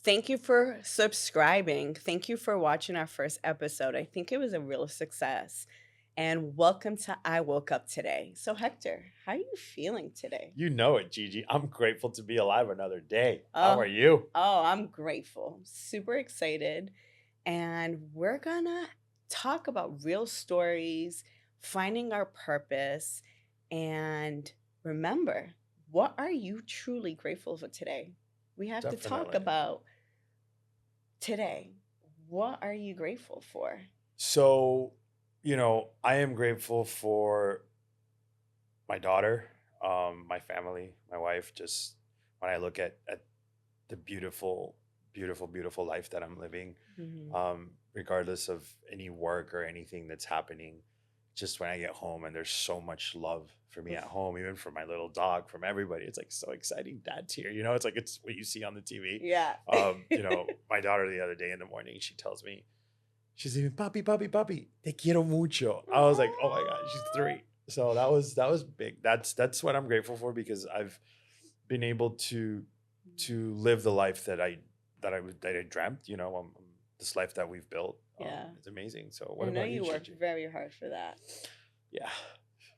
Thank you for subscribing. Thank you for watching our first episode. I think it was a real success. And welcome to I Woke Up Today. So, Hector, how are you feeling today? You know it, Gigi. I'm grateful to be alive another day. How are Oh, you? I'm grateful. Super excited. And we're gonna talk about real stories, finding our purpose, and remember, what are you truly grateful for today? We have to talk Definitely. about today. What are you grateful for? So, I am grateful for my daughter, my family, my wife. Just when I look at the beautiful, beautiful, beautiful life that I'm living, Mhm. regardless of any work or anything that's happening, just when I get home and there's so much love for me at Oof. home, even from my little dog, from everybody. It's like so exciting. Dad's here. It's like it's what you see on the TV. Yeah. My daughter the other day in the morning, she tells me, she's even papi, papi, papi, te quiero mucho. I was like, oh my god, she's 3. So that was big. That's what I'm grateful for because I've been able to live the life that I dreamt. This life that we've built. Yeah. It's amazing. So I what know about you, you worked Gigi? very hard for that. Yeah.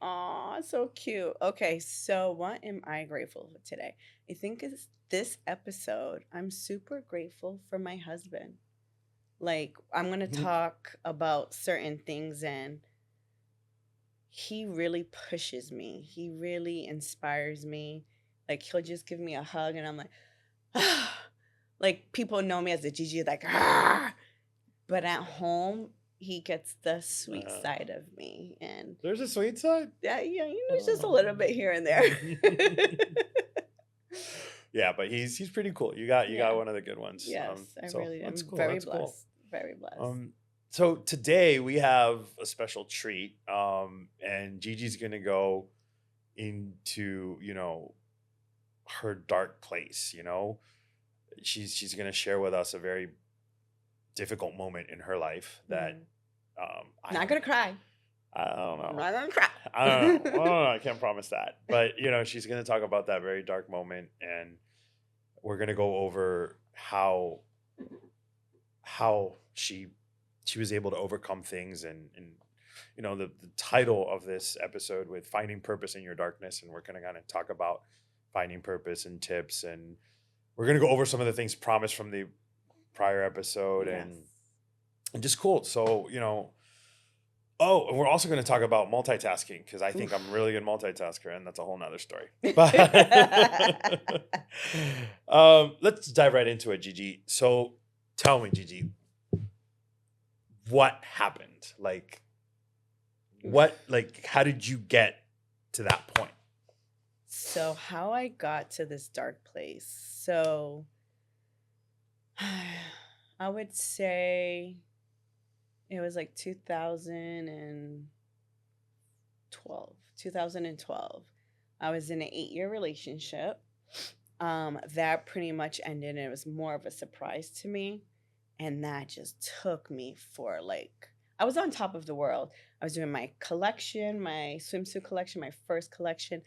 Aw, so cute. Okay, so what am I grateful for today? I think it's this episode. I'm super grateful for my husband. Like, I'm going to talk about certain things, and he really pushes me. He really inspires me. Like, he'll just give me a hug, and I'm like, ah. Like, people know me as a Gigi, like, ah. But at home, he gets the sweet Uh, side of me. And there's a sweet side. yeah, it's just a Oh. little bit here and there. Yeah, but he's pretty cool. You got Yeah. one of the good ones. Yes, I So really that's am cool. very That's cool. blessed. Very blessed. So today we have a special treat. And Gigi's gonna go into her dark place. She's gonna share with us a very difficult moment in her life that Mhm. I Not am. gonna cry. I don't I'm know. not gonna cry. I don't know. I don't know. I can't promise that. But she's gonna talk about that very dark moment, and we're gonna go over how she was able to overcome things, and the title of this episode with finding purpose in your darkness, and we're gonna kind of talk about finding purpose and tips, and we're gonna go over some of the things promised from the prior episode, Yes. and just cool. So oh, and we're also going to talk about multitasking because I think I'm a Oof. really good multitasker, and that's a whole nother story. But let's dive right into it, Gigi. So tell me, Gigi, what happened? How did you get to that point? So, how I got to this dark place. So, I would say it was like 2012. I was in an 8-year relationship. That pretty much ended, and it was more of a surprise to me. And that just took me for like, I was on top of the world. I was doing my collection, my swimsuit collection, my first collection.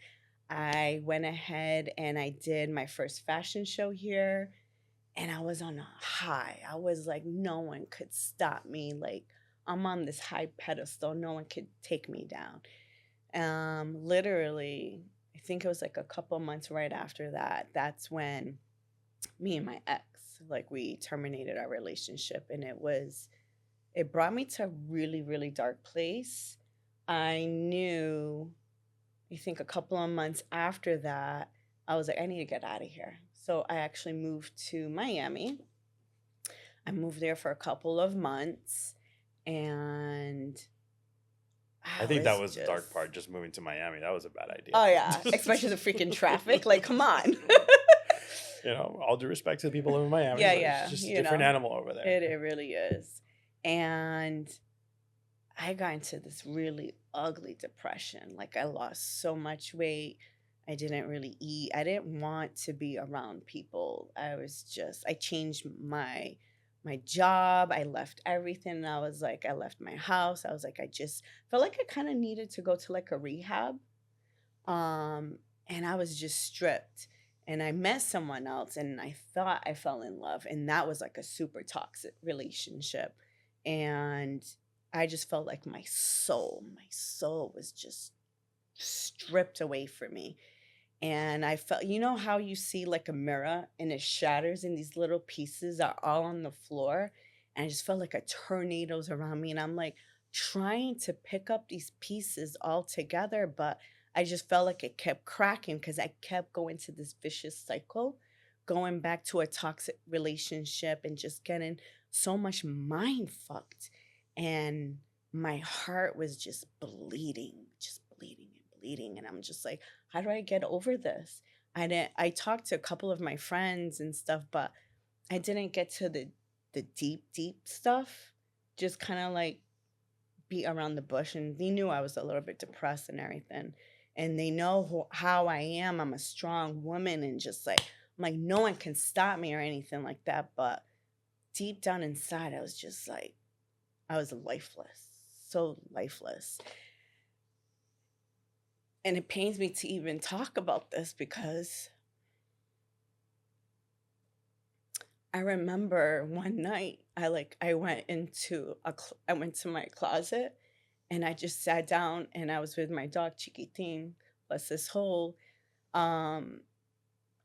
I went ahead and I did my first fashion show here, and I was on a high. I was like, no one could stop me. Like, I'm on this high pedestal. No one could take me down. Literally, I think it was like a couple months right after that. That's when me and my ex, like, we terminated our relationship, and it brought me to a really, really dark place. I knew, I think a couple of months after that, I was like, I need to get out of here. So I actually moved to Miami. I moved there for a couple of months, and I I think that was was the just, dark part. Just moving to Miami, that was a bad idea. oh yeah, especially the freaking traffic. Like, come on. All due respect to the people in Miami, Yeah, but it's yeah, just a different animal over there. it really is. And I got into this really ugly depression. Like, I lost so much weight. I didn't really eat. I didn't want to be around people. I changed my job. I left everything. And I was like, I left my house. I was like, I just felt like I kind of needed to go to like a rehab. Um, and I was just stripped. and I met someone else and I thought I fell in love, and that was like a super toxic relationship. And I just felt like my soul was just stripped away from me. And I felt, you know how you see like a mirror and it shatters and these little pieces are all on the floor? And I just felt like a tornadoes around me. And I'm like trying to pick up these pieces all together, but I just felt like it kept cracking because I kept going to this vicious cycle, going back to a toxic relationship and just getting so much mind fucked. And my heart was just bleeding and bleeding. And I'm just like, how do I get over this? I talked to a couple of my friends and stuff, but I didn't get to the deep, deep stuff. Just kind of like beat around the bush, and they knew I was a little bit depressed and everything. And they know how I am. I'm a strong woman, and just like I'm like no one can stop me or anything like that. But deep down inside, I was just like I was lifeless, so lifeless. And it pains me to even talk about this because I remember one night I went I went to my closet and I just sat down and I was with my dog Chiquitin, bless his whole. Um,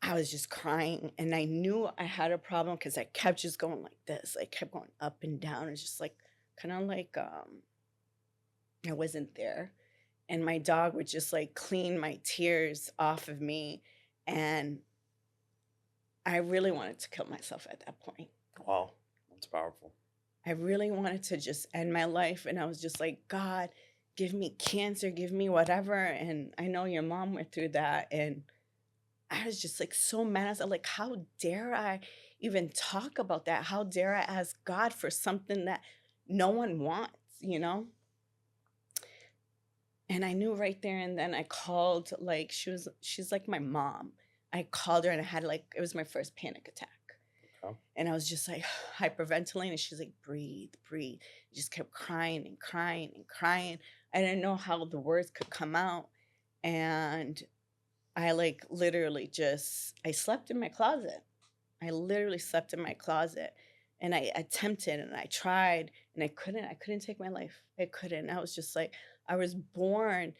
I was just crying and I knew I had a problem because I kept just going like this. I kept going up and down. It's just like kind of like I wasn't there. And my dog would just like clean my tears off of me. And I really wanted to kill myself at that point. Wow, that's powerful. I really wanted to just end my life. And I was just like, God, give me cancer, give me whatever. And I know your mom went through that. And I was just like so mad. I was like, how dare I even talk about that? How dare I ask God for something that no one wants, you know? And I knew right there and then I called, like, she's like my mom. I called her and I had like, it was my first panic attack. Okay. And I was just like hyperventilating. And she's like, breathe, breathe. I just kept crying and crying and crying. I didn't know how the words could come out. And I like literally just, I slept in my closet. I literally slept in my closet. And I attempted and I tried and I couldn't take my life. I couldn't. I was just like, I was born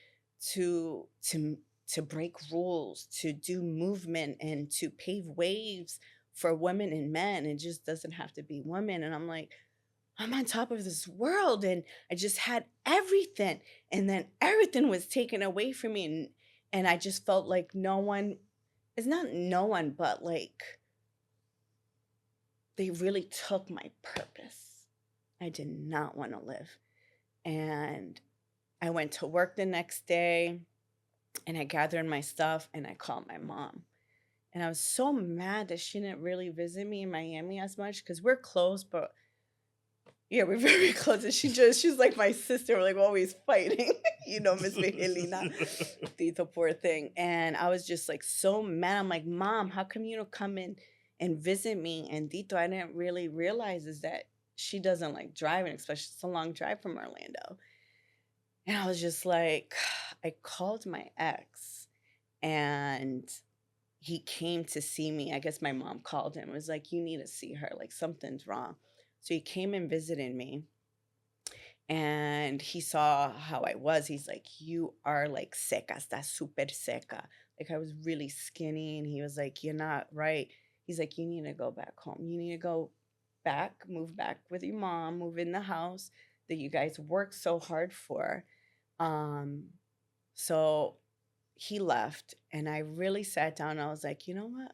to to to break rules, to do movement and to pave waves for women and men. It just doesn't have to be women. And I'm like, I'm on top of this world and I just had everything. And then everything was taken away from me. And I just felt like no one, it's not no one, but like they really took my purpose. I did not want to live. And I went to work the next day and I gathered my stuff and I called my mom. And I was so mad that she didn't really visit me in Miami as much because we're close, but yeah, we're very close. And she's like my sister. We're like always fighting, Miss Angelina, Tito, poor thing. And I was just like so mad. I'm like, Mom, how come you don't come in and visit me? And Tito, I didn't really realize is that she doesn't like driving, especially it's a long drive from Orlando. And I was just like, I called my ex and he came to see me. I guess my mom called him. It was like, you need to see her. Like something's wrong. So he came and visited me and he saw how I was. He's like, you are like seca, está super seca. Like I was really skinny. And he was like, you're not right. He's like, you need to go back home. You need to go back, move back with your mom, move in the house that you guys worked so hard for. Um, so he left and I really sat down and I was like, you know what?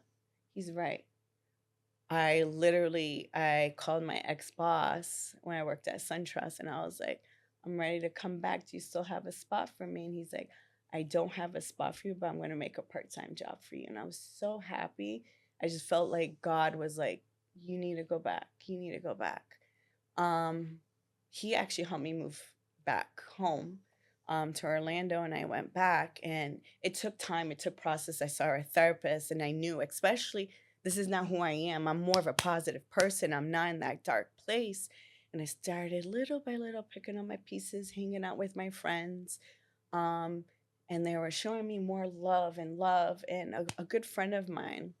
He's right. I called my ex-boss when I worked at SunTrust and I was like, I'm ready to come back. Do you still have a spot for me? And he's like, I don't have a spot for you, but I'm going to make a part-time job for you. And I was so happy. I just felt like God was like, you need to go back. You need to go back. Um, he actually helped me move back home to Orlando, and I went back. And it took time, it took process. I saw a therapist, and I knew, especially, this is not who I am. I'm more of a positive person. I'm not in that dark place. And I started little by little picking up my pieces, hanging out with my friends. Um, and they were showing me more love and love. And a good friend of mine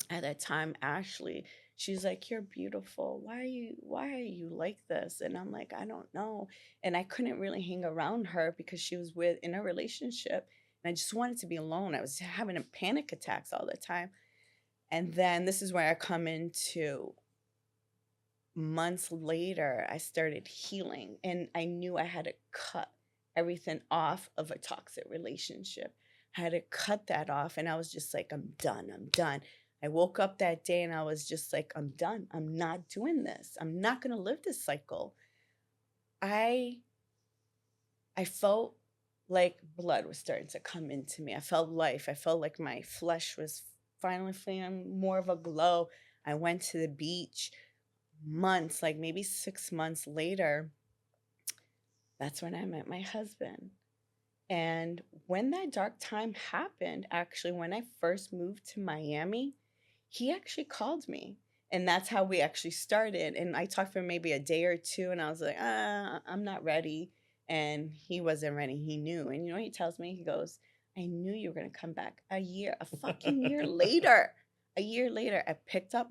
at that time, Ashley, she's like, "You're beautiful. Why are you like this?" And I'm like, "I don't know." And I couldn't really hang around her because she was with in a relationship, and I just wanted to be alone. I was having a panic attacks all the time. And then this is where I come into months later, I started healing, and I knew I had to cut everything off of a toxic relationship. I had to cut that off, and I was just like, I'm done. I'm done. I woke up that day and I was just like, I'm done. I'm not doing this. I'm not going to live this cycle. I I felt like blood was starting to come into me. I felt life. I felt like my flesh was finally feeling more of a glow. I went to the beach months, like maybe 6 months later. That's when I met my husband. And when that dark time happened, actually, when I first moved to Miami, he actually called me. And that's how we actually started. And I talked for maybe a day or two, and I was like, I'm not ready. And he wasn't ready. He knew. And you know what he tells me? He goes, I knew you were going to come back a fucking year later. A year later, I picked up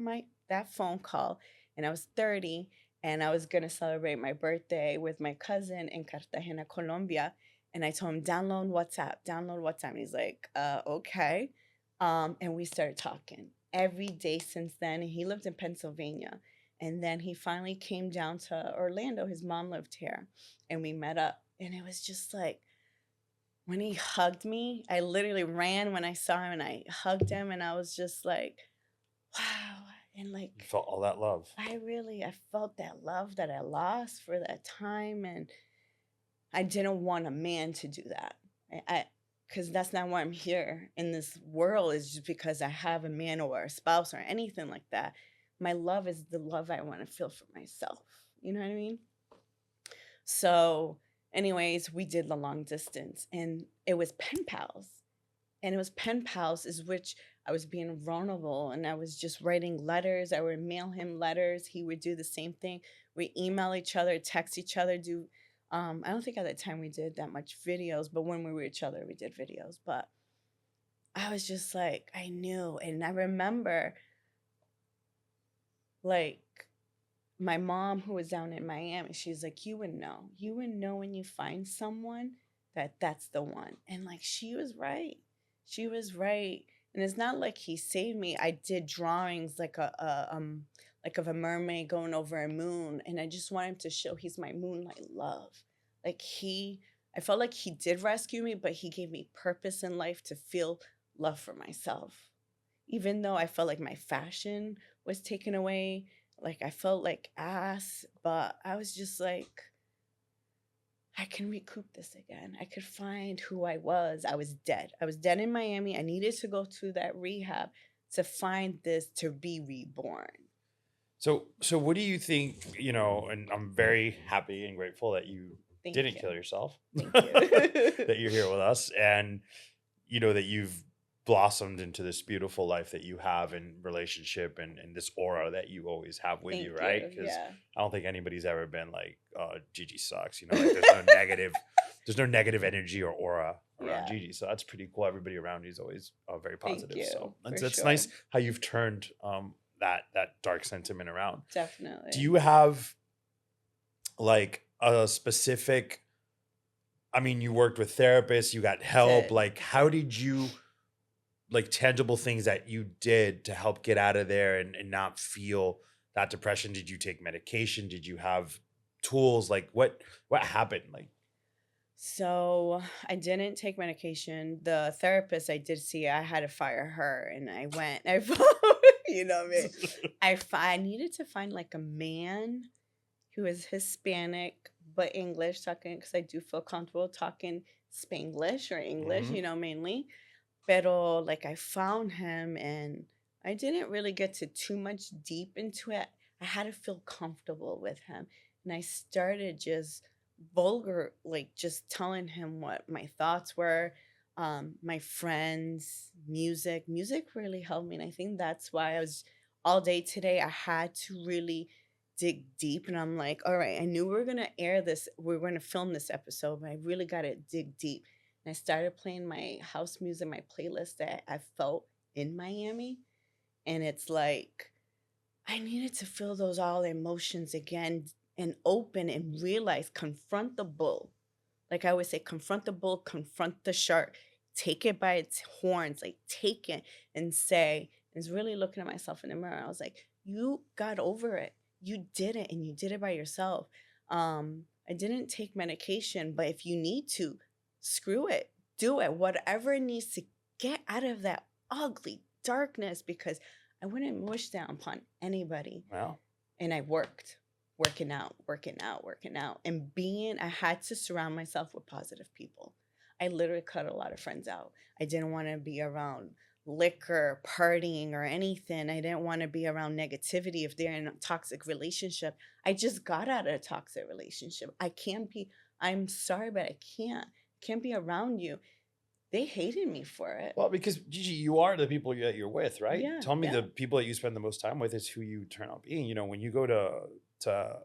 that phone call, and I was 30, and I was going to celebrate my birthday with my cousin in Cartagena, Colombia. And I told him, download WhatsApp, download WhatsApp. And he's like, okay. And we started talking every day since then. And he lived in Pennsylvania. And then he finally came down to Orlando. His mom lived here. And we met up. And it was just like, when he hugged me, I literally ran when I saw him and I hugged him. And I was just like, wow. And You like, felt all that love. I felt that love that I lost for that time. And I didn't want a man to do that. Because that's not why I'm here in this world, is just because I have a man or a spouse or anything like that. My love is the love I want to feel for myself. You know what I mean? So, anyways, we did the long distance, and it was pen pals. And it was pen pals, is which I was being vulnerable, and I was just writing letters. I would mail him letters. He would do the same thing. We email each other, text each other, do I don't think at that time we did that much videos, but when we were with each other, we did videos. But I was just like, I knew. And I remember, like, my mom, who was down in Miami, she's like, you would know. You would know when you find someone that that's the one. And, like, she was right. She was right. And it's not like he saved me. I did drawings like of a mermaid going over a moon, and I just want him to show he's my moonlight love. Like, I felt like he did rescue me, but he gave me purpose in life to feel love for myself. Even though I felt like my fashion was taken away, like I felt like ass, but I was just like, I can recoup this again. I could find who I was. I was dead. I was dead in Miami. I needed to go to that rehab to find this, to be reborn. So what do you think, and I'm very happy and grateful that you Thank didn't you. kill yourself, Thank you. that you're here with us, and, that you've blossomed into this beautiful life that you have in relationship, and this aura that you always have with you, Thank right? you. Because Yeah. I don't think anybody's ever been like, Gigi sucks, like there's no negative energy or aura around Yeah. Gigi. So that's pretty cool. Everybody around you is always very Thank positive. you, So for that's sure. nice how you've turned that dark sentiment around. Definitely. Do you have like a specific, I mean, you worked with therapists, you got help. Did. Like, how did you, like, tangible things that you did to help get out of there and not feel that depression? Did you take medication? Did you have tools? Like, what happened? Like, So I didn't take medication. The therapist I did see, I had to fire her, and I went. You know what I mean? I needed to find like a man who is Hispanic but English talking, because I do feel comfortable talking Spanglish or English, Mhm. mainly. Pero like I found him, and I didn't really get to too much deep into it. I had to feel comfortable with him. And I started just vulgar, like just telling him what my thoughts were, my friends, music. Music really helped me. And I think that's why I was all day today. I had to really dig deep. And I'm like, all right, I knew we were going to air this, we were going to film this episode, but I really got to dig deep. And I started playing my house music, my playlist that I felt in Miami. And it's like, I needed to feel those all emotions again and open and realize, confront the bull. Like I always say, confront the bull, confront the shark, take it by its horns, like take it and say, and was really looking at myself in the mirror. I was like, you got over it. You did it and you did it by yourself. I didn't take medication, but if you need to, screw it. Do it. Whatever it needs to get out of that ugly darkness because I wouldn't wish that upon anybody. Wow. And I working out, working out, working out. And I had to surround myself with positive people. I literally cut a lot of friends out. I didn't want to be around liquor, partying, or anything. I didn't want to be around negativity if they're in a toxic relationship. I just got out of a toxic relationship. I'm sorry, but I can't be around you. They hated me for it. Well, because Gigi, you are the people that you're with, right? Yeah, Tell me yeah. the people that you spend the most time with is who you turn out being. You know, when you go to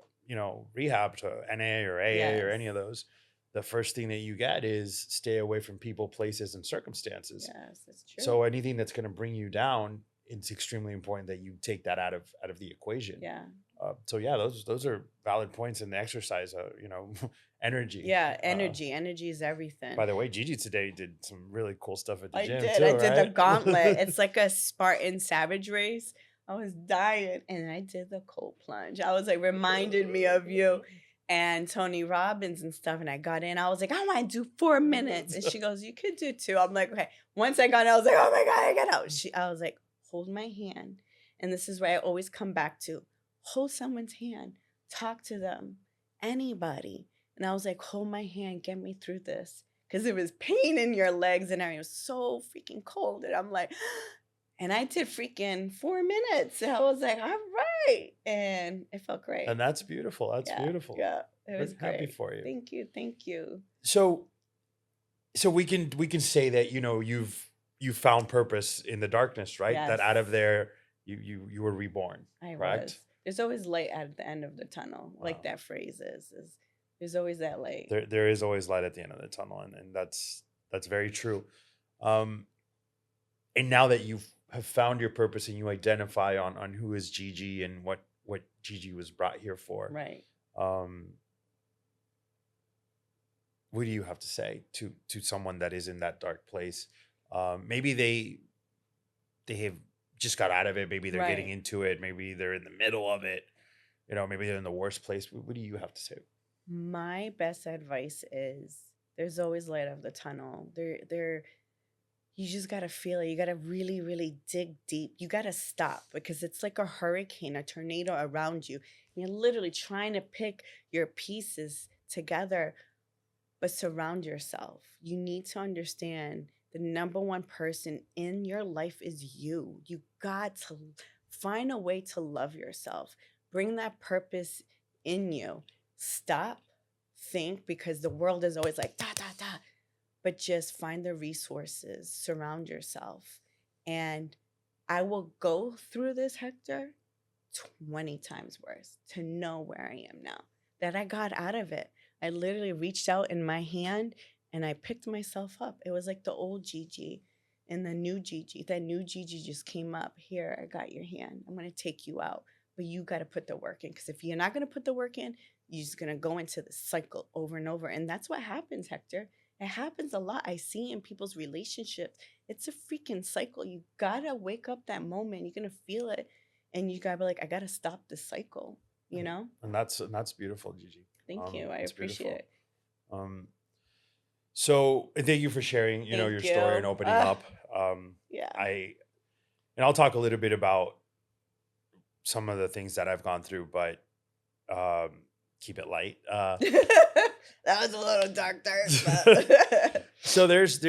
rehab, to NA or AA or any Yes. of those, the first thing that you get is stay away from people, places, and circumstances. Yes, that's true. So anything that's going to bring you down, it's extremely important that you take that out of the equation. Yeah. So yeah, those are valid points in the exercise. Energy. Yeah, energy is everything. By the way, Gigi today did some really cool stuff at the I gym did. too, I did the right? gauntlet. It's like a Spartan savage race. I was dying and I did the cold plunge. I was like, reminded me of you and Tony Robbins and stuff. And I got in. I was like, I want to do 4 minutes. And she goes, you could do 2. I'm like, okay. Once I got in, I was like, oh my God, I got out. I was like, hold my hand. And this is where I always come back to. Hold someone's hand. Talk to them. Anybody. And I was like, hold my hand. Get me through this. Because it was pain in your legs and everything. It was so freaking cold. And I'm like, and I did freaking 4 minutes. And I was like, all right. And it felt great. And that's beautiful. That's beautiful. Yeah. It was We're happy great. for you. Thank you. Thank you. So we can say that, you've found purpose in the darkness, right? That out of Yes. there you were reborn. I Correct? was. There's always light at the end of the tunnel. Like Wow. that phrase is there's always that light. There is always light at the end of the tunnel, and that's very true. And now that you have found your purpose and you identify on who is Gigi and what Gigi was brought here for, Right. what do you have to say to someone that is in that dark place? Maybe they have just got out of it. Maybe they're getting Right. into it. Maybe they're in the middle of it. Maybe they're in the worst place. What do you have to say? My best advice is there's always light of the tunnel. You just gotta feel it. You gotta really, really dig deep. You gotta stop because it's like a hurricane, a tornado around you. You're literally trying to pick your pieces together, but surround yourself. You need to understand the number one person in your life is you. You got to find a way to love yourself. Bring that purpose in you. Stop, think, because the world is always like, da, da, da. But just find the resources, surround yourself. And I will go through this, Hector, 20 times worse to know where I am now, that I got out of it. I literally reached out in my hand and I picked myself up. It was like the old Gigi and the new Gigi. That new Gigi just came up. Here, I got your hand. I'm going to take you out. But you got to put the work in. Because if you're not going to put the work in, you're just going to go into the cycle over and over. And that's what happens, Hector. It happens a lot. I see in people's relationships. It's a freaking cycle. You got to wake up that moment. You're going to feel it. And you got to be like, I got to stop this cycle, you know? And that's beautiful, Gigi. Thank you. I It's appreciate beautiful. it. So thank you for sharing, your Thank story and you. opening up. Yeah. And I'll talk a little bit about some of the things that I've gone through, but keep it light. That was a little dark, but So there's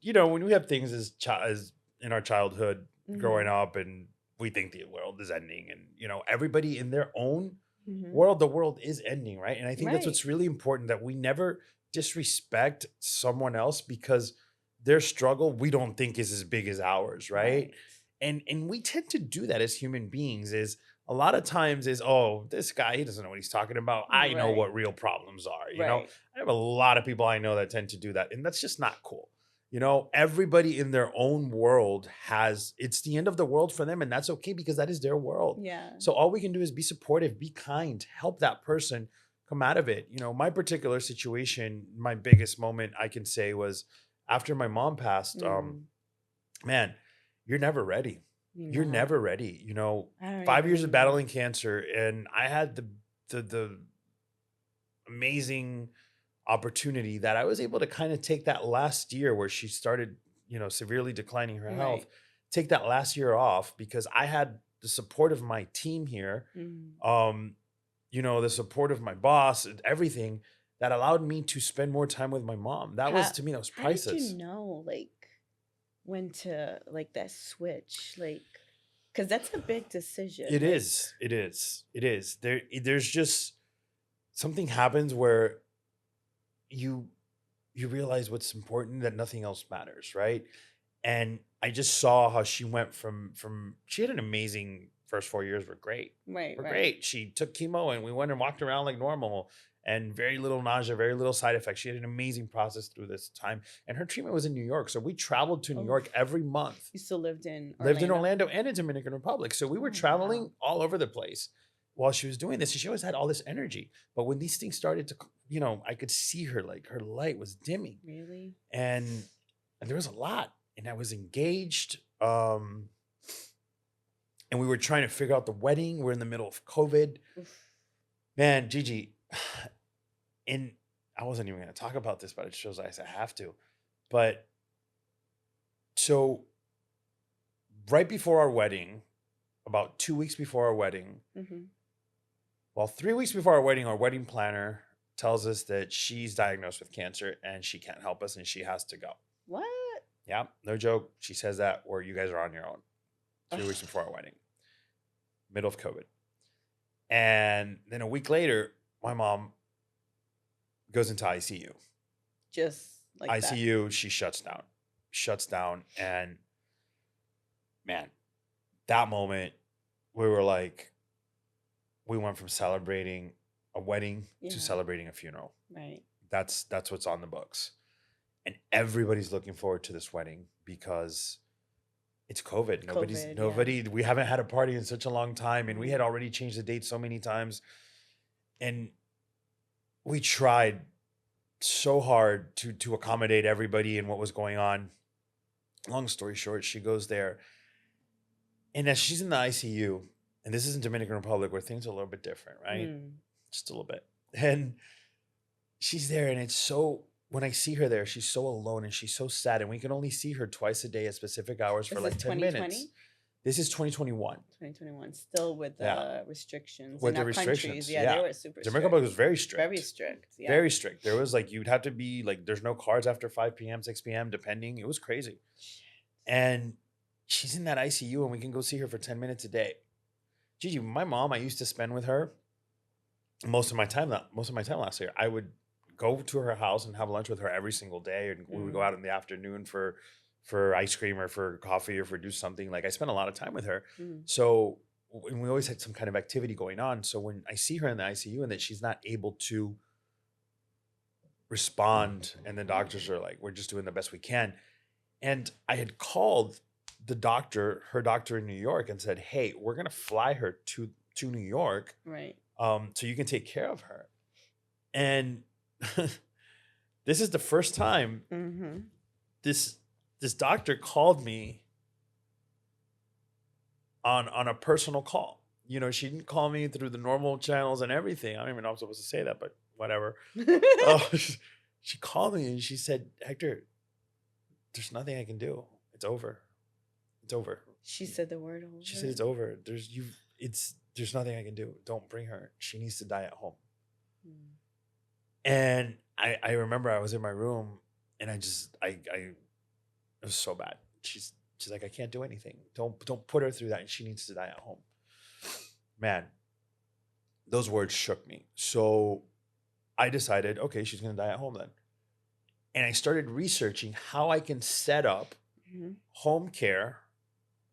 when we have things as in our childhood growing Mhm. up, and we think the world is ending, and everybody in their own Mhm. world, the world is ending, right? And I think that's Right. what's really important, that we never disrespect someone else because their struggle we don't think is as big as ours, right? Right. And we tend to do that as human beings, is a lot of times is, oh, this guy, he doesn't know what he's talking about. I know Right. what real problems are. Right. I have a lot of people I know that tend to do that, and that's just not cool. Everybody in their own world it's the end of the world for them, and that's okay because that is their world. Yeah. So all we can do is be supportive, be kind, help that person come out of it. My particular situation, my biggest moment I can say was after my mom passed. Mm, Man, you're never ready. you're You're not. never ready. I don't 5 years of even. battling cancer, and I had the amazing opportunity that I was able to kind of take that last year where she started, severely declining her health, Right. take that last year off because I had the support of my team here, Mm. um, the support of my boss and everything that allowed me to spend more time with my mom. That was How to me, that was how did you priceless. know like when to like that switch? Like, because that's a big decision. It Like, is. It is. It is. There's just something happens where you you realize what's important, that nothing else matters, right? And I just saw how she went from she had an amazing first 4 years, right, were right. great. She took chemo and we went and walked around like normal, and very little nausea, very little side effects. She had an amazing process through this time. And her treatment was in New York. So we traveled to New Oh, York every month, you still lived in lived in Orlando? Orlando and in Dominican Republic. So we were Oh, wow. traveling all over the place while she was doing this. And she always had all this energy. But when these things started to, I could see her, like her light was dimming. Really? And there was a lot. And I was engaged. And we were trying to figure out the wedding. We're in the middle of COVID. Oof. Man, Gigi, and I wasn't even going to talk about this, but it shows I have to. But so right before our wedding, about 2 weeks before our wedding, Mm-hmm. well, 3 weeks before our wedding planner tells us that she's diagnosed with cancer and she can't help us and she has to go. What? Yeah, no joke. She says that, or you guys are on your own. 3 weeks Ugh, before our wedding, middle of COVID. And then a week later, my mom goes into ICU. just like that. ICU, she shuts down. And man, that moment, we were like, we went from celebrating a wedding Yeah. to celebrating a funeral. Right. That's what's on the books. And everybody's looking forward to this wedding because it's COVID. COVID, yeah. We haven't had a party in such a long time, and we Right. had already changed the date so many times. And we tried so hard to accommodate everybody and what was going on. Long story short, she goes there. And as she's in the ICU, and this is in Dominican Republic where things are a little bit different, right? Mm. Just a little bit. And she's there, and it's so, when I see her there, she's so alone and she's so sad. And we can only see her twice a day at specific hours for This like is 10 minutes. 2020? This is 2021. 2021. Still with Yeah. the restrictions With in the our countries. restrictions. Yeah, Yeah. they were super Dominican strict. Republic was very strict. Very strict. Yeah. Very strict. There was like, you'd have to be like, there's no cars after 5 p.m., 6 p.m., depending. It was crazy. Shit. And she's in that ICU and we can go see her for 10 minutes a day. Gigi, my mom, I used to spend with her most of my time last year. I would go to her house and have lunch with her every single day. And we would go out in the afternoon for ice cream or for coffee or for do something. Like I spent a lot of time with her. Mm. So, and we always had some kind of activity going on. So when I see her in the ICU and that she's not able to respond, and the doctors are like, we're just doing the best we can. And I had called her doctor in New York, and said, hey, we're going to fly her to New York. Right. So you can take care of her. And this is the first time Mm-hmm. this doctor called me on a personal call. She didn't call me through the normal channels and everything. I don't even know if I'm supposed to say that, but whatever. Oh, she called me and she said, Hector, there's nothing I can do. It's over. It's over. She said the word over. She said, it's over. There's nothing I can do. Don't bring her. She needs to die at home. Mm. And I remember I was in my room and it was so bad. She's like, I can't do anything. Don't put her through that. And she needs to die at home. Man, those words shook me. So I decided, okay, she's going to die at home then. And I started researching how I can set up Mhm. home care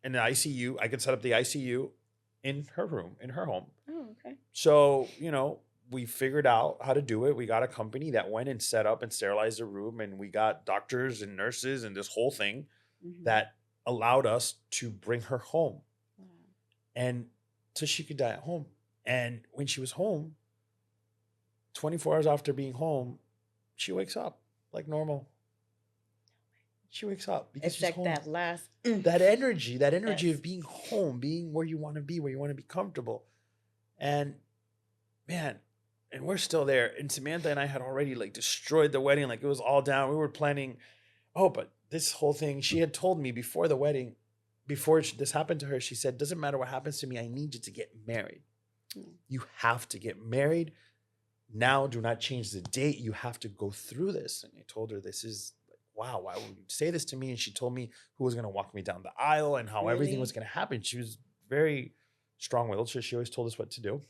in the ICU. I can set up the ICU in her room, in her home. Oh, okay. So, we figured out how to do it. We got a company that went and set up and sterilized the room, and we got doctors and nurses and this whole thing Mm-hmm. that allowed us to bring her home. Wow. And so she could die at home. And when she was home, 24 hours after being home, she wakes up like normal. She wakes up because It's she's like home. that last. That energy Yes. of being home, being where you want to be, where you want to be comfortable. And man, and we're still there. And Samantha and I had already like destroyed the wedding. Like it was all down. We were planning. Oh, but this whole thing, she had told me before the wedding, before this happened to her, she said, doesn't matter what happens to me. I need you to get married. You have to get married. Now, do not change the date. You have to go through this. And I told her, this is wow, why would you say this to me? And she told me who was going to walk me down the aisle and how everything was Really? going to happen. She was very strong-willed. So she always told us what to do,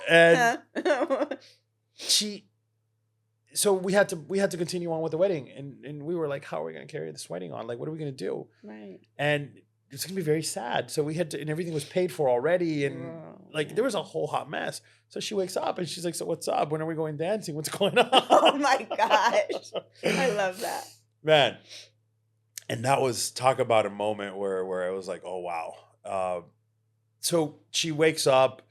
and so we had to continue on with the wedding. And we were like, how are we going to carry this wedding on? Like, what are we going to do? Right. And it's going to be very sad. So we had to, and everything was paid for already. And Whoa. there was a whole hot mess. So she wakes up and she's like, so what's up? When are we going dancing? What's going on? Oh my gosh. I love that. Man. And that was, talk about a moment where I was like, oh, wow. So she wakes up.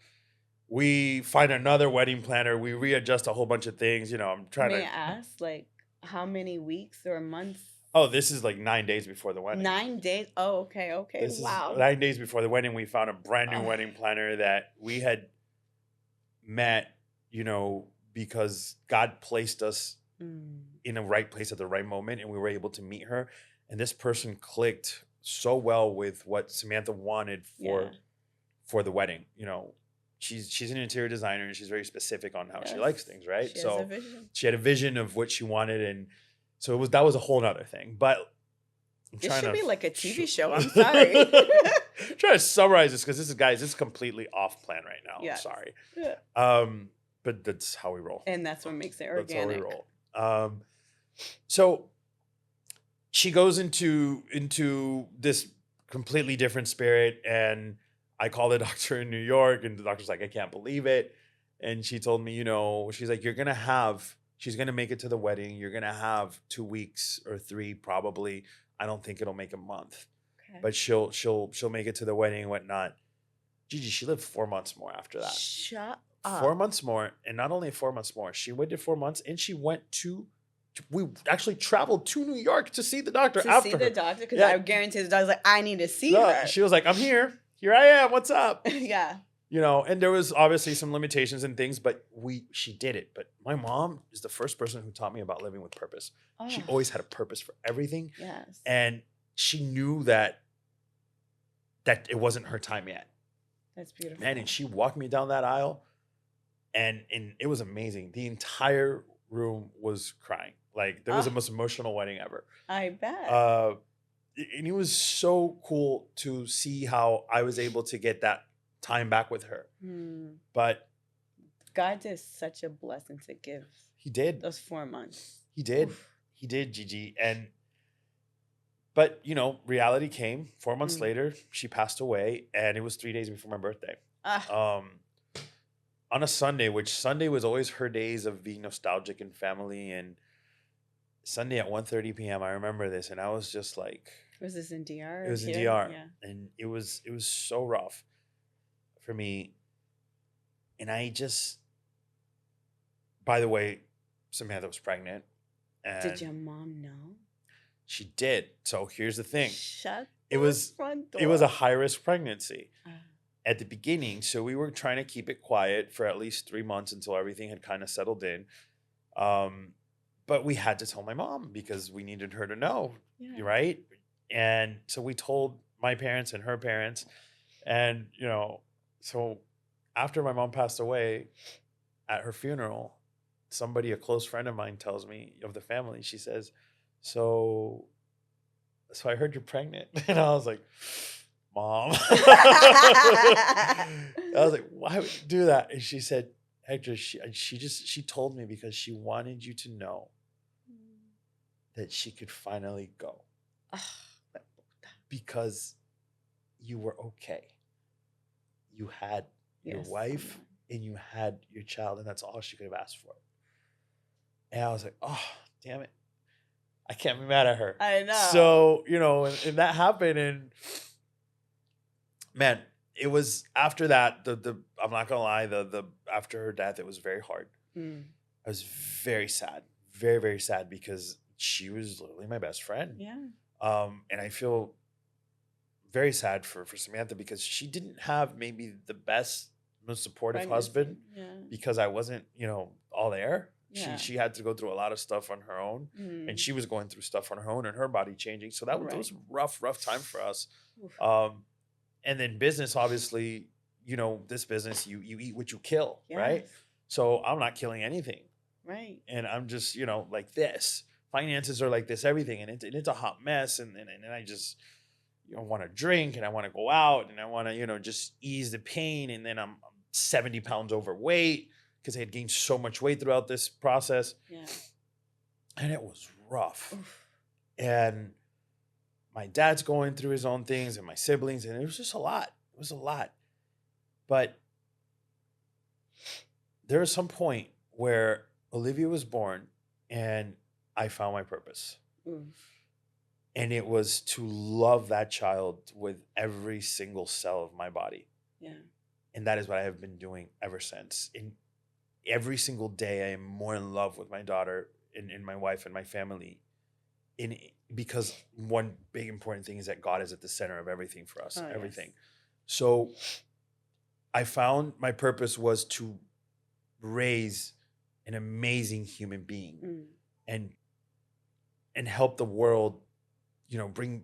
We find another wedding planner. We readjust a whole bunch of things. I'm trying May I to. ask, like, how many weeks or months? Oh, this is like 9 days before the wedding. 9 days. Oh, okay. Okay. This Wow. is 9 days before the wedding. We found a brand new wedding planner that we had met, because God placed us in the right place at the right moment, and we were able to meet her. And this person clicked so well with what Samantha wanted for the wedding. She's an interior designer, and she's very specific on how she likes things, right? She has a vision. She had a vision of what she wanted, and so that was a whole nother thing. But it should be like a TV show. I'm sorry. I'm trying to summarize this because this is completely off plan right now. Yeah. I'm sorry. Yeah. But that's how we roll. And that's what makes it organic. That's how we roll. So she goes into this completely different spirit, and I call the doctor in New York, and the doctor's like, I can't believe it. And she told me, she's like, she's going to make it to the wedding. You're going to have 2 weeks or 3, probably. I don't think it'll make a month, but she'll make it to the wedding and whatnot. Gigi, she lived 4 months more after that. Shut up. 4 months more. And not only 4 months more, she waited 4 months, and she went we actually traveled to New York to see the doctor after see the her. doctor? Because I guarantee the doctor's like, I need to see her. She was like, I'm here. Here I am. What's up? Yeah. And there was obviously some limitations and things, but she did it. But my mom is the first person who taught me about living with purpose. Oh. She always had a purpose for everything. Yes. And she knew that it wasn't her time yet. That's beautiful. Man, and she walked me down that aisle, and it was amazing. The entire room was crying. Like, there was the most emotional wedding ever. I bet. And it was so cool to see how I was able to get that time back with her. But God did such a blessing to give. He did. Those 4 months. He did. Oof. He did, Gigi. But reality came 4 months later. She passed away, and it was 3 days before my birthday. On a Sunday, which Sunday was always her days of being nostalgic and family. And Sunday at 1:30 p.m. I remember this, and I was just like, was this in DR? It was in DR. Yeah. And it was so rough for me. And I just, by the way, Samantha was pregnant. And did your mom know? She did. So here's the thing. It was a high-risk pregnancy at the beginning. So we were trying to keep it quiet for at least 3 months until everything had kind of settled in. But we had to tell my mom because we needed her to know, right? And so we told my parents and her parents. And, so after my mom passed away, at her funeral, a close friend of mine tells me, of the family, she says, so I heard you're pregnant. And I was like, Mom. I was like, why would you do that? And she said, Hector, she told me because she wanted you to know that she could finally go. Because you were okay. you had your Yes, wife someone. and you had your child, and that's all she could have asked for. And I was like, oh, damn it. I can't be mad at her. I know. So, and that happened. And man, it was after that, the I'm not gonna lie, the after her death, it was very hard. Mm. I was very sad, very, very sad because she was literally my best friend. Yeah. And I feel very sad for Samantha because she didn't have maybe the best, most supportive husband Yeah. because I wasn't, all there. Yeah. She had to go through a lot of stuff on her own, and she was going through stuff on her own and her body changing. So that was a rough time for us. Oof. And then business, obviously, this business, you eat what you kill, right? Yes. So I'm not killing anything. Right. And I'm just, like this. Finances are like this, everything. And it's a hot mess. And I just, want to drink and I want to go out and I want to, just ease the pain. And then I'm 70 pounds overweight because I had gained so much weight throughout this process. Yeah. And it was rough. Oof. And my dad's going through his own things and my siblings. And it was just a lot. It was a lot. But there was some point where Olivia was born and I found my purpose. Oof. And it was to love that child with every single cell of my body. Yeah. And that is what I have been doing ever since. In every single day, I am more in love with my daughter and my wife and my family. Because one big important thing is that God is at the center of everything for us, everything. Yes. So I found my purpose was to raise an amazing human being and help the world, bring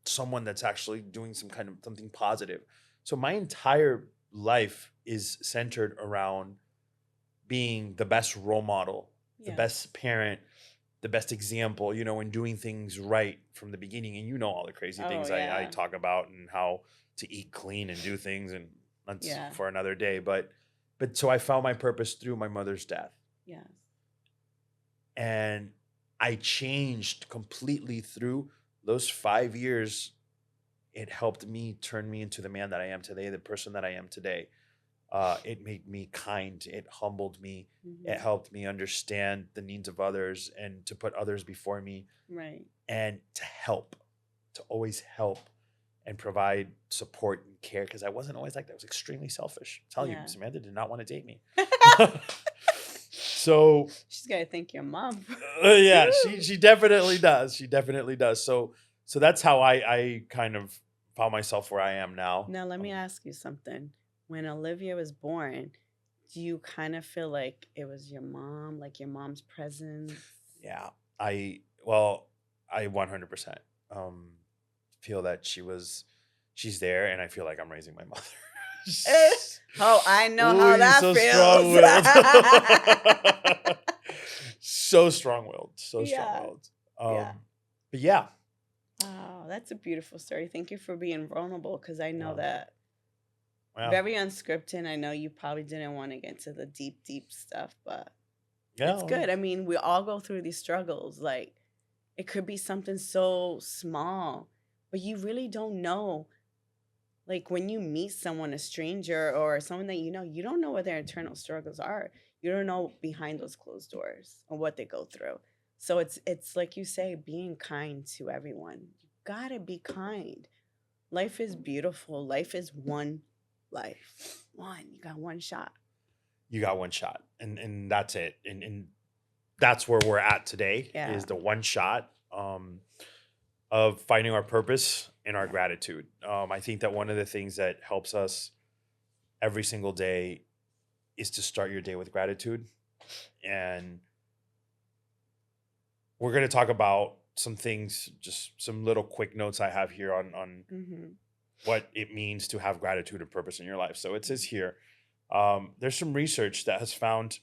someone that's actually doing something positive. So my entire life is centered around being the best role model, the best parent, the best example, and doing things right from the beginning. And all the crazy things I talk about and how to eat clean and do things, and that's for another day. But so I found my purpose through my mother's death. Yes. And I changed completely through those 5 years. It helped me turn me into the man that I am today, the person that I am today. It made me kind. It humbled me. Mm-hmm. It helped me understand the needs of others and to put others before me. Right. And to always help and provide support and care, because I wasn't always like that. I was extremely selfish. I'm telling you, Samantha did not want to date me. So she's got to thank your mom. Yeah, she definitely does. She definitely does. So that's how I kind of found myself where I am now. Now, let me ask you something. When Olivia was born, do you kind of feel like it was your mom, like your mom's presence? Yeah, I 100% feel that she's there, and I feel like I'm raising my mother. Oh, I know how that feels. So strong-willed. So strong-willed. But yeah. Oh, that's a beautiful story. Thank you for being vulnerable, because I know that very unscripted. I know you probably didn't want to get into the deep, deep stuff, but it's good. I mean, we all go through these struggles. Like, it could be something so small, but you really don't know. Like, when you meet someone, a stranger or someone that you don't know what their internal struggles are. You don't know behind those closed doors or what they go through. So it's like you say, being kind to everyone. You gotta be kind. Life is beautiful. Life is one life. You got one shot. You got one shot, and that's it. And that's where we're at today. Is the one shot of finding our purpose and our gratitude. I think that one of the things that helps us every single day is to start your day with gratitude. And we're going to talk about some things, just some little quick notes I have here on what it means to have gratitude and purpose in your life. So it says here, there's some research that has found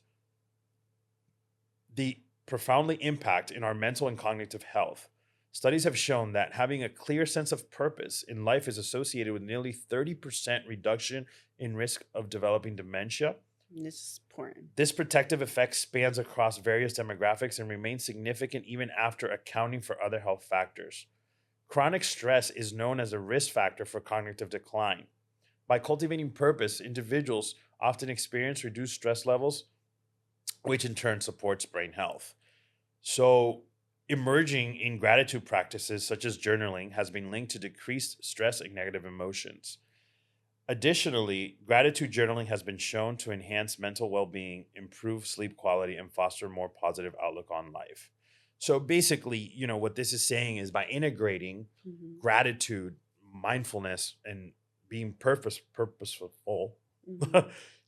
the profoundly impact in our mental and cognitive health. Studies have shown that having a clear sense of purpose in life is associated with nearly 30% reduction in risk of developing dementia. This is important. This protective effect spans across various demographics and remains significant even after accounting for other health factors. Chronic stress is known as a risk factor for cognitive decline. By cultivating purpose, individuals often experience reduced stress levels, which in turn supports brain health. So, emerging in gratitude practices such as journaling has been linked to decreased stress and negative emotions. Additionally, gratitude journaling has been shown to enhance mental well being, improve sleep quality, and foster a more positive outlook on life. So, basically, what this is saying is by integrating Hmm. gratitude, mindfulness, and being purposeful Hmm.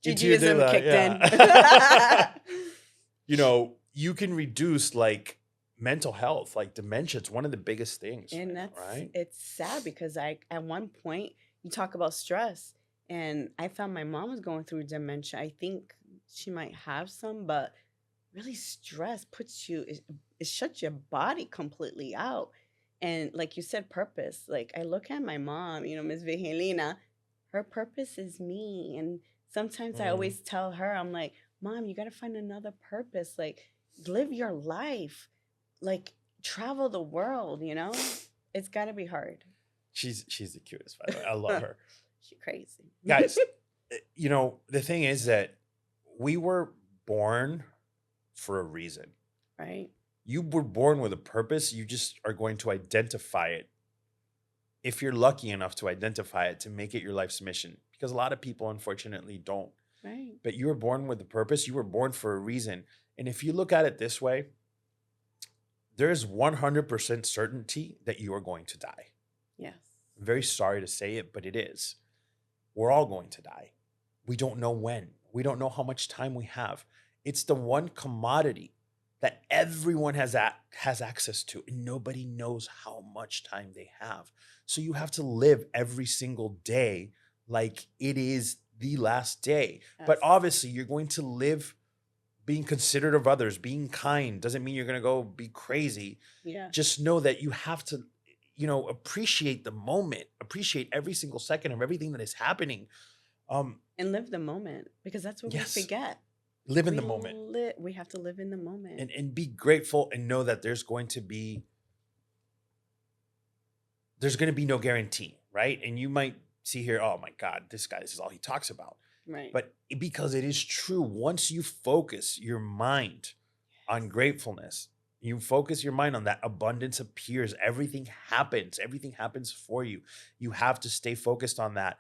into your daily Judaism life, kicked in. yeah. You can reduce like mental health, like dementia. It's one of the biggest things And right now, right? it's sad because I at one point you talk about stress and I found my mom was going through dementia. I think she might have some, but really stress puts you it shuts your body completely out. And like you said, purpose. Like I look at my mom, Miss Vigelina, her purpose is me. And sometimes I Mm. always tell her, I'm like, Mom, you gotta find another purpose. Like live your life. Like travel the world. It's gotta be hard. She's the cutest, by the way. I love her. She crazy. Guys, the thing is that we were born for a reason. Right? You were born with a purpose. You just are going to identify it if you're lucky enough to identify it to make it your life's mission. Because a lot of people, unfortunately, don't. Right. But you were born with a purpose. You were born for a reason. And if you look at it this way, there's 100% certainty that you are going to die. Yes. I'm very sorry to say it, but it is. We're all going to die. We don't know when. We don't know how much time we have. It's the one commodity that everyone has access to, and nobody knows how much time they have. So you have to live every single day like it is the last day. But Yes. obviously, you're going to live being considerate of others, being kind. Doesn't mean you're going to go be crazy. Yeah. Just know that you have to, appreciate the moment, appreciate every single second of everything that is happening. And live the moment because that's what Yes. we forget. Live in the moment We have to live in the moment. and be grateful and know that there's going to be no guarantee, right? And you might see here, oh my God, this is all he talks about. Right. But because it is true, once you focus your mind on gratefulness, you focus your mind on that, abundance appears. Everything happens for you. You have to stay focused on that.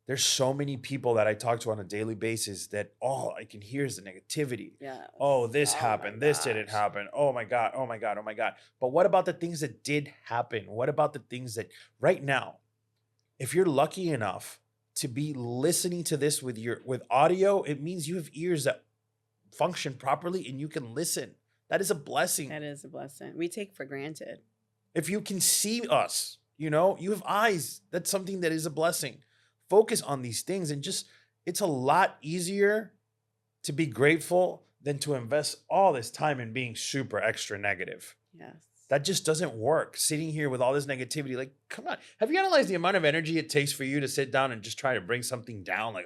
There's so many people that I talk to on a daily basis that all I can hear is the negativity. Yeah. Oh, this Oh my happened. This didn't gosh. happen. Oh my God. Oh my God. Oh my God. But what about the things that did happen? What about the things that right now, if you're lucky enough to be listening to this with audio, it means you have ears that function properly and you can listen. That is a blessing. That is a blessing. We take for granted. If you can see us, you have eyes. That's something that is a blessing. Focus on these things and it's a lot easier to be grateful than to invest all this time in being super extra negative. Yes. That just doesn't work. Sitting here with all this negativity, like, come on. Have you analyzed the amount of energy it takes for you to sit down and just try to bring something down? Like,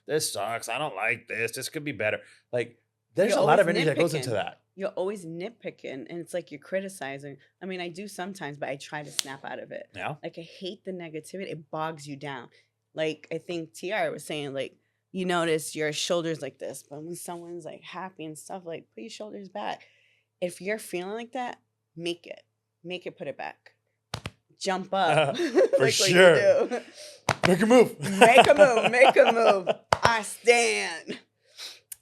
this sucks. I don't like this. This could be better. Like, there's You're a lot of always energy that goes into nitpicking. that. You're always nitpicking and it's like you're criticizing. I mean, I do sometimes, but I try to snap out of it. Yeah. Like I hate the negativity. It bogs you down. Like I think TR was saying, like, you notice your shoulders like this, but when someone's like happy and stuff, like put your shoulders back. If you're feeling like that, make it put it back. Jump up. For like sure. What you do. Make a move. Make a move. I stand.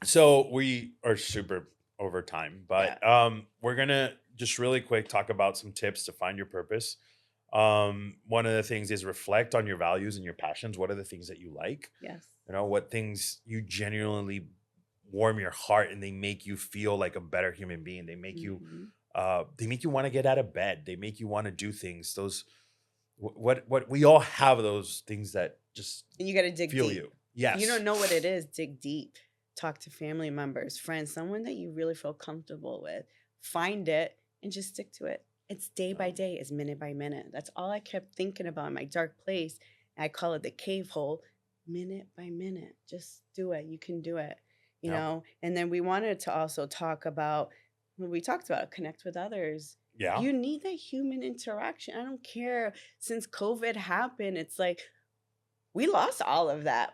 So we are super over time, but we're gonna just really quick talk about some tips to find your purpose. One of the things is reflect on your values and your passions. What are the things that you like? Yes. What things you genuinely warm your heart and they make you feel like a better human being. They make you want to get out of bed. They make you want to do things. Those what we all have those things that just And you got to dig fuel deep. you. Yes. If you don't know what it is, dig deep. Talk to family members, friends, someone that you really feel comfortable with. Find it and just stick to it. It's day by day, it's minute by minute. That's all I kept thinking about in my dark place. I call it the cave hole. Minute by minute. Just do it. You can do it. You know? And then we wanted to also talk about what we talked about, connect with others. Yeah. You need that human interaction. I don't care. Since COVID happened, it's like we lost all of that.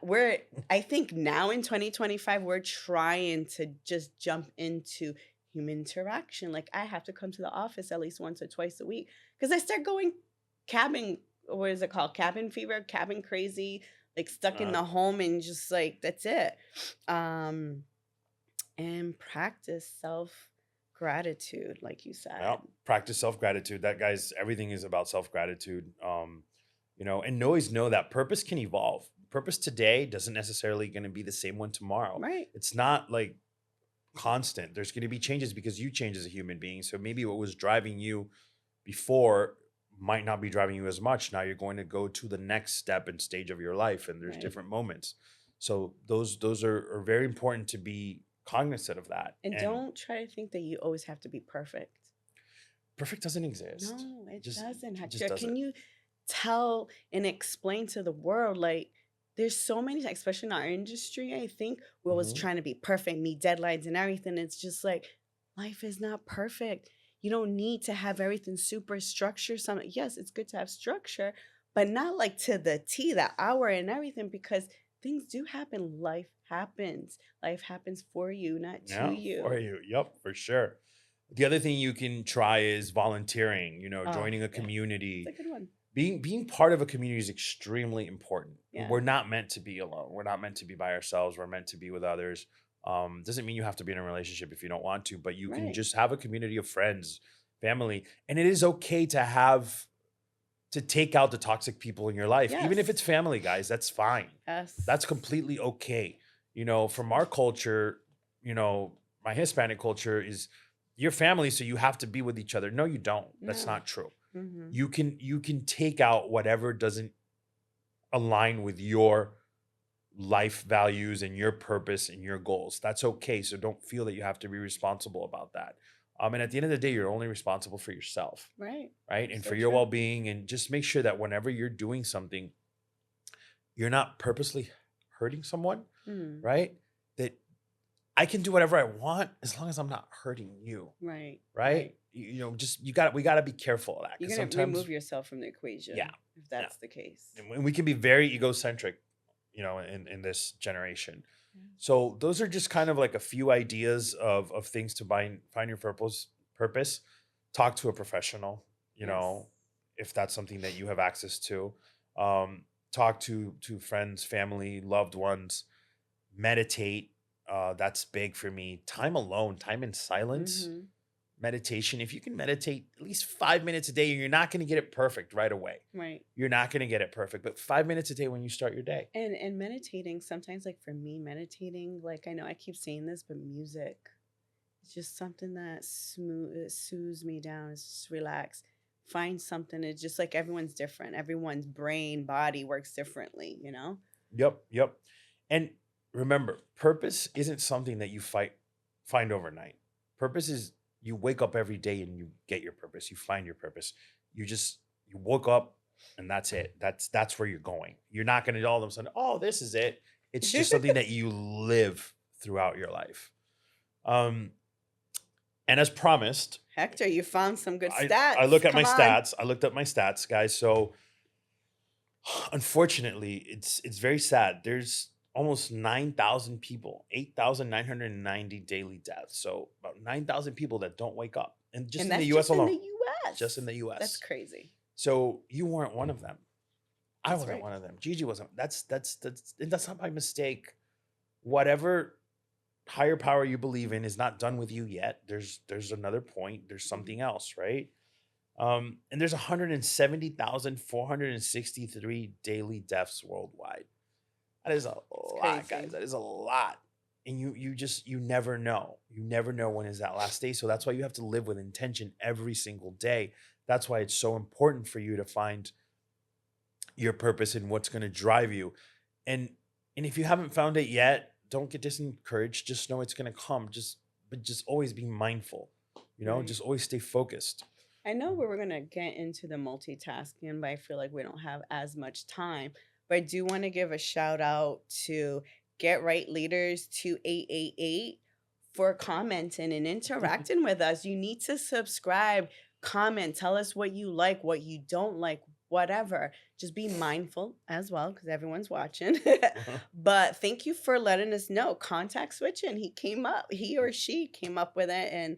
I think now in 2025, we're trying to just jump into human interaction. Like I have to come to the office at least once or twice a week because I start going cabin, what is it called? Cabin fever, cabin crazy, like stuck in Uh, the home and just like, that's it. Um, and practice self gratitude, like you said. well, practice self gratitude. That guy's everything is about self gratitude. And always know that purpose can evolve. Purpose today doesn't necessarily going to be the same one tomorrow. Right. It's not like constant. There's going to be changes because you change as a human being. So maybe what was driving you before might not be driving you as much. Now you're going to go to the next step and stage of your life, and there's Right. different moments. So those are very important to be cognizant of that. And don't try to think that you always have to be perfect. Perfect doesn't exist. No, it Just- doesn't. it just Hector. doesn't. Can you tell and explain to the world, like, there's so many, especially in our industry, I think we're always Mhm. trying to be perfect, meet deadlines and everything. It's just like life is not perfect. You don't need to have everything super structured. Yes, it's good to have structure, but not like to the T, the hour and everything, because things do happen. Life happens. Life happens for you, not to Yeah, you. for you. Yep, for sure. The other thing you can try is volunteering, Oh, joining a yeah. community. It's a good one. Being part of a community is extremely important. Yeah. We're not meant to be alone. We're not meant to be by ourselves. We're meant to be with others. Doesn't mean you have to be in a relationship if you don't want to, but you can Right. just have a community of friends, family, and it is okay to take out the toxic people in your life, even if Yes. it's family, guys. That's fine. Yes. That's completely okay. From our culture, my Hispanic culture is your family, so you have to be with each other. No, you don't. That's No. not true. Mhm. You can take out whatever doesn't align with your life values and your purpose and your goals. That's okay. So don't feel that you have to be responsible about that. And at the end of the day, you're only responsible for yourself, Right. right? And So for your true. well-being, and just make sure that whenever you're doing something, you're not purposely hurting someone, Mm. right? That I can do whatever I want as long as I'm not hurting you, Right. right? We got to be careful of that, You're because gonna sometimes remove yourself from the equation. Yeah, If that's the case. and we can be very egocentric, in this generation. Yeah. So those are just kind of like a few ideas of things to find your purpose. Talk to a professional, Yes. if that's something that you have access to. Talk to friends, family, loved ones. Meditate. That's big for me. Time alone, time in silence. Mhm. Meditation. If you can meditate at least 5 minutes a day, you're not going to get it perfect right away. Right. You're not going to get it perfect, but 5 minutes a day when you start your day. And meditating, sometimes, like for me, meditating, like I know I keep saying this, but music, it's just something that it soothes me down. It's just relax. Find something. It's just like everyone's different. Everyone's brain, body works differently, Yep. And remember, purpose isn't something that you find overnight. Purpose is you wake up every day and you get your purpose. You find your purpose. You woke up and that's it. That's where you're going. You're not going to all of a sudden, oh, this is it. It's just something that you live throughout your life. And as promised, Hector, you found some good I stats. look at my Come on. stats. I looked at my stats, guys. So unfortunately, it's very sad. There's almost 9,000 people, 8,990 daily deaths. So about 9,000 people that don't wake up. And just And in the that's US just in alone. the US. Just in the US. That's crazy. So you weren't one of them. I That's wasn't right. one of them. Gigi wasn't. That's not by mistake. Whatever higher power you believe in is not done with you yet. There's another point. There's something else, right? And there's 170,463 daily deaths worldwide. That is a lot, crazy. guys. That is a lot. And you never know. You never know when is that last day. So that's why you have to live with intention every single day. That's why it's so important for you to find your purpose and what's going to drive you. And if you haven't found it yet, don't get discouraged. Just know it's going to come. But just always be mindful. Right. Just always stay focused. I know we were going to get into the multitasking, but I feel like we don't have as much time. But I do want to give a shout out to Get Right Leaders 2888 for commenting and interacting with us. You need to subscribe, comment, tell us what you like, what you don't like. whatever. Just be mindful as well because everyone's watching. But thank you for letting us know. Contact switching. He or she came up with it, and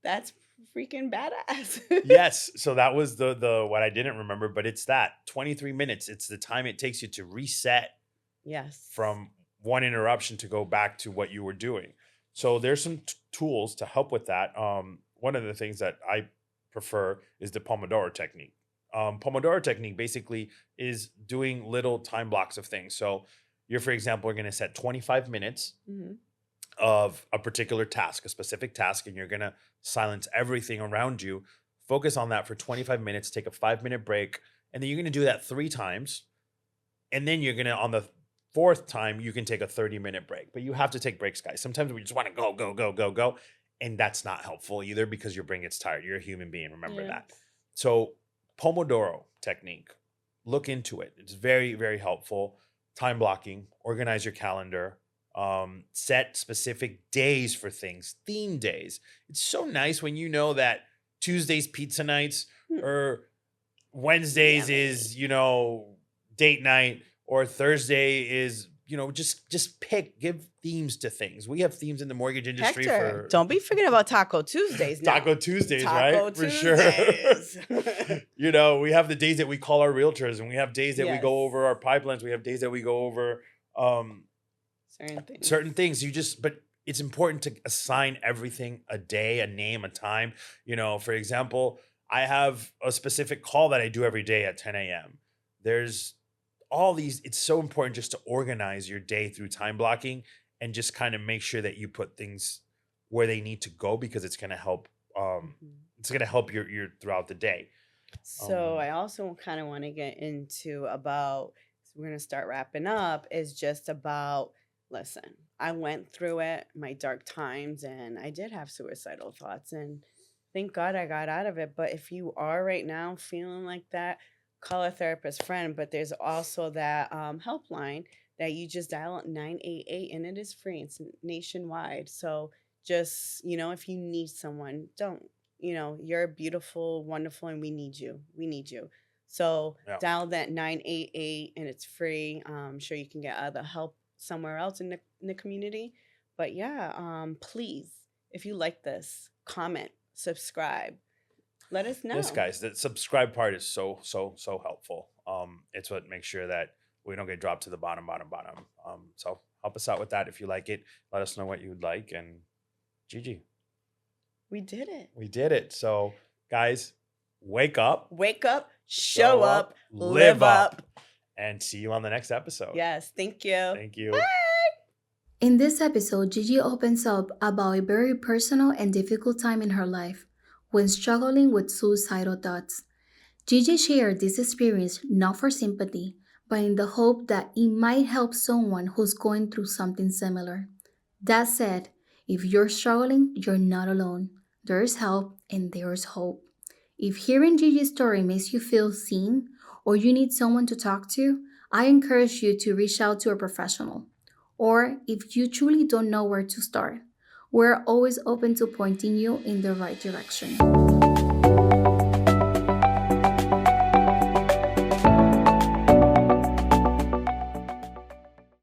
that's freaking badass. Yes. So that was the what I didn't remember, but it's that 23 minutes. It's the time it takes you to reset Yes. from one interruption to go back to what you were doing. So there's some tools to help with that. One of the things that I prefer is the Pomodoro technique. Pomodoro technique basically is doing little time blocks of things. So you're, for example, are going to set 25 minutes Mhm. of a particular task, a specific task, and you're going to silence everything around you. Focus on that for 25 minutes, take a 5-minute break, and then you're going to do that 3 times. And then you're going to, on the 4th time, you can take a 30-minute break. But you have to take breaks, guys. Sometimes we just want to go, go, go, go, go. And that's not helpful either because your brain gets tired. You're a human being. Remember that. Yes. So Pomodoro technique, look into it. It's very, very helpful. Time blocking, organize your calendar, set specific days for things, theme days. It's so nice when you know that Tuesday's pizza nights or Wednesdays Yummy. is, date night, or Thursday is, just give themes to things. We have themes in the mortgage industry Hector, for don't be forgetting about Taco Tuesdays now. Taco Tuesdays, Taco right? Tuesdays. For sure. We have the days that we call our realtors, and we have days that we go Yes. over our pipelines. We have days that we go over Certain things. but it's important to assign everything a day, a name, a time. For example, I have a specific call that I do every day at 10 a.m. There's all these, it's so important just to organize your day through time blocking and just kind of make sure that you put things where they need to go because it's going to help Mhm. it's going to help your throughout the day. So I also kind of want to get into about, so we're going to start wrapping up, is just about, listen, I went through it, my dark times, and I did have suicidal thoughts, and thank God I got out of it. But if you are right now feeling like that, call a therapist friend. But there's also that helpline that you just dial 988, and it is free. It's nationwide. So just, if you need someone, don't, you're beautiful, wonderful, and we need you. We need you. So Yeah. dial that 988, and it's free. I'm sure you can get other help somewhere else in the community. But yeah, please, if you like this, comment, subscribe. Let us know. Yes, guys, the subscribe part is so helpful. It's what makes sure that we don't get dropped to the bottom. So help us out with that if you like it. Let us know what you would like, and GG. We did it. We did it. So, guys, wake up, Wake up, show up, live up. and see you on the next episode. Yes, thank you. Thank you. In this episode, Gigi opens up about a very personal and difficult time in her life when struggling with suicidal thoughts. Gigi shared this experience not for sympathy, but in the hope that it might help someone who's going through something similar. That said, if you're struggling, you're not alone. There's help and there's hope. If hearing Gigi's story makes you feel seen or you need someone to talk to, I encourage you to reach out to a professional. Or if you truly don't know where to start, we're always open to pointing you in the right direction.